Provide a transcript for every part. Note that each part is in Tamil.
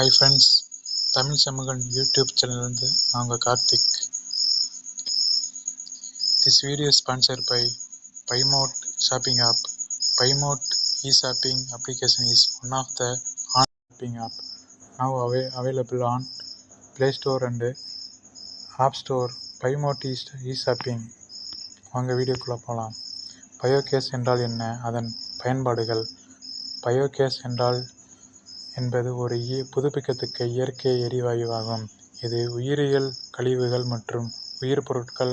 ஹாய் ஃப்ரெண்ட்ஸ், தமிழ் சமூகம் யூடியூப் சேனல்லேருந்து நான் உங்கள் Karthik. This video sponsored by Paymode shopping app. Paymode e-shopping application is one of the online shopping app now available on Play Store and App Store. Paymode e-shopping. வாங்க வீடியோக்குள்ளே போகலாம். பயோகேஸ் என்றால் என்ன? அதன் பயன்பாடுகள். பயோகேஸ் என்பது ஒரு புதுப்பிக்கத்தக்க இயற்கை எரிவாயுவாகும். இது உயிரியல் கழிவுகள் மற்றும் உயிர் பொருட்கள்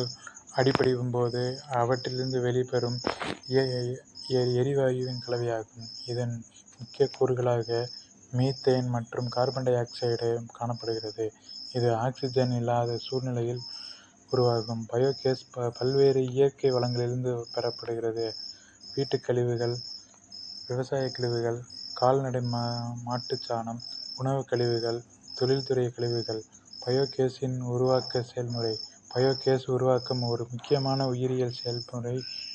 அடிபடும் போது அவற்றிலிருந்து வெளிப்பெறும் எரிவாயுவின் கலவையாகும். இதன் முக்கிய கூறுகளாக மீத்தேன் மற்றும் கார்பன் டை ஆக்சைடு காணப்படுகிறது. இது ஆக்சிஜன் இல்லாத சூழ்நிலையில் உருவாகும். பயோகேஸ் பல்வேறு இயற்கை வளங்களிலிருந்து பெறப்படுகிறது. வீட்டுக் கழிவுகள், விவசாய கழிவுகள், கால்நடை மாட்டுச்சாணம், உணவு கழிவுகள், தொழில்துறை கழிவுகள். பயோகேஸின் உருவாக்க செயல்முறை. பயோகேஸ் உருவாக்கம் ஒரு முக்கியமான உயிரியல் செயல்முறை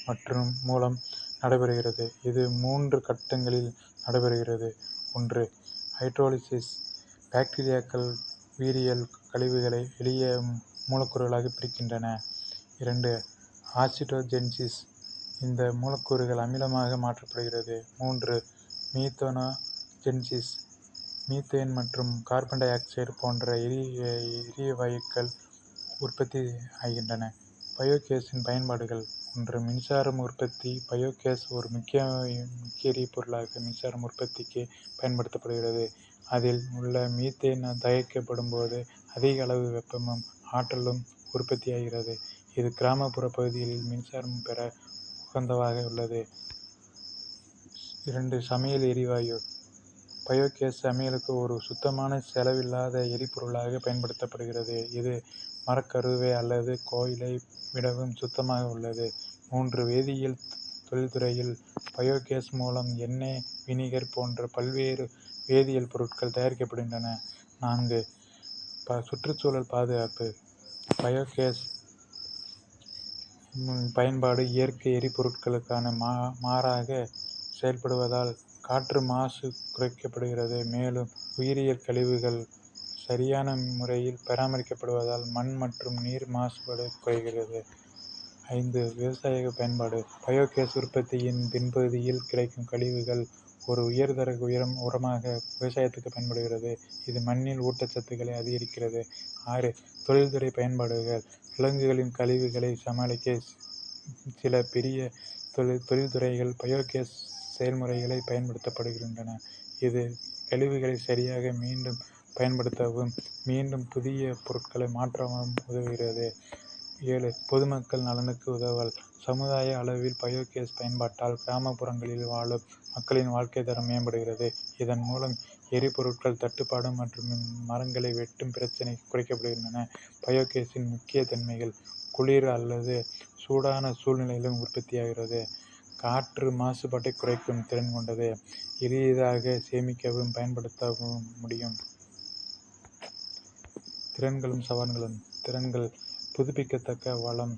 மற்றும் மூலம் நடைபெறுகிறது. இது 3 கட்டங்களில் நடைபெறுகிறது. 1. ஹைட்ரோலிசிஸ். பாக்டீரியாக்கள் உயிரியல் கழிவுகளை எளிய மூலக்கூறுகளாக பிரிக்கின்றன. 2. ஆசிடோஜெனிசிஸ். இந்த மூலக்கூறுகள் அமிலமாக மாற்றப்படுகிறது. 3. மீத்தேனோஜெனிசிஸ். மீத்தேன் மற்றும் கார்பன் டை ஆக்சைடு போன்ற எரிவாயுக்கள் உற்பத்தி ஆகின்றன. பயோகேஸின் பயன்பாடுகள். 1. மின்சாரம் உற்பத்தி. பயோகேஸ் ஒரு முக்கிய எரிபொருளாக மின்சாரம் உற்பத்திக்கு பயன்படுத்தப்படுகிறது. அதில் உள்ள மீத்தேன் தயாரிக்கப்படும் போது அதிக அளவு வெப்பமும் ஆற்றலும் உற்பத்தியாகிறது. இது கிராமப்புற பகுதிகளில் மின்சாரம் பெற உகந்ததாக உள்ளது. 2. சமையல் எரிவாயு. பயோகேஸ் சமையலுக்கு ஒரு சுத்தமான செலவில்லாத எரிபொருளாக பயன்படுத்தப்படுகிறது. இது மரக்கருவை அல்லது கோயிலை விடவும் சுத்தமாக உள்ளது. 3. வேதியியல் தொழில்துறையில். பயோகேஸ் மூலம் எண்ணெய், வினிகர் போன்ற பல்வேறு வேதியியல் பொருட்கள் தயாரிக்கப்படுகின்றன. 4. சுற்றுச்சூழல் பாதுகாப்பு. பயோகேஸ் பயன்பாடு இயற்கை எரிபொருட்களுக்கான மாறாக செயல்படுவதால் காற்று மாசு குறைக்கப்படுகிறது. மேலும் உயிரியல் கழிவுகள் சரியான முறையில் பராமரிக்கப்படுவதால் மண் மற்றும் நீர் மாசுபாடு குறைகிறது. 5. விவசாய பயன்பாடு. பயோகேஸ் உற்பத்தியின் பின்பகுதியில் கிடைக்கும் கழிவுகள் ஒரு உயர்தர உரமாக விவசாயத்துக்கு பயன்படுகிறது. இது மண்ணில் ஊட்டச்சத்துக்களை அதிகரிக்கிறது. 6. தொழில்துறை பயன்பாடுகள். விலங்குகளின் கழிவுகளை சமாளிக்க சில பெரிய தொழில்துறைகள் பயோகேஸ் செயல்முறைகளை பயன்படுத்தப்படுகின்றன. இது கழிவுகளை சரியாக மீண்டும் பயன்படுத்தவும் மீண்டும் புதிய பொருட்களை மாற்றவும் உதவுகிறது. 7. பொதுமக்கள் நலனுக்கு உதவல். சமுதாய அளவில் பயோகேஸ் பயன்பாட்டால் கிராமப்புறங்களில் வாழும் மக்களின் வாழ்க்கை தரம் மேம்படுகிறது. இதன் மூலம் எரிபொருட்கள் தட்டுப்பாடு மற்றும் மரங்களை வெட்டும் பிரச்சினை குறைக்கப்படுகின்றன. பயோகேஸின் முக்கிய தன்மைகள். குளிர் அல்லது சூடான சூழ்நிலையிலும் உற்பத்தியாகிறது. காற்று மாசுபாட்டை குறைக்கும் திறன் கொண்டது. எளிதாக சேமிக்கவும் பயன்படுத்தவும் முடியும். திறன்களும் சவால்களும். திறன்கள். புதுப்பிக்கத்தக்க வளம்.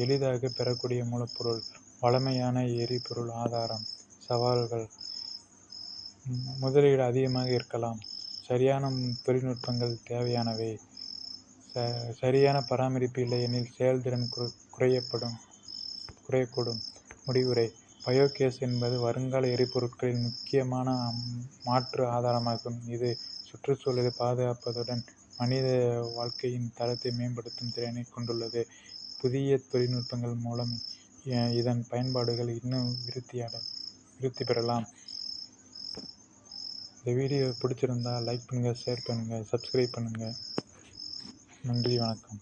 எளிதாக பெறக்கூடிய மூலப்பொருள். வழமையான எரிபொருள் ஆதாரம். சவால்கள். முதலீடு அதிகமாக இருக்கலாம். சரியான தொழில்நுட்பங்கள் தேவையானவை. சரியான பராமரிப்பு இல்லையெனில் செயல்திறன் குறையக்கூடும். முடிவுரை. பயோகேஸ் என்பது வருங்கால எரிபொருட்களின் முக்கியமான மாற்று ஆதாரமாகும். இது சுற்றுச்சூழலை பாதுகாப்பதுடன் மனித வாழ்க்கையின் தரத்தை மேம்படுத்தும் திறனை கொண்டுள்ளது. புதிய தொழில்நுட்பங்கள் மூலம் இதன் பயன்பாடுகள் இன்னும் விருத்தி பெறலாம். இந்த வீடியோ பிடிச்சிருந்தா லைக் பண்ணுங்கள், ஷேர் பண்ணுங்கள், சப்ஸ்கிரைப் பண்ணுங்கள். நன்றி, வணக்கம்.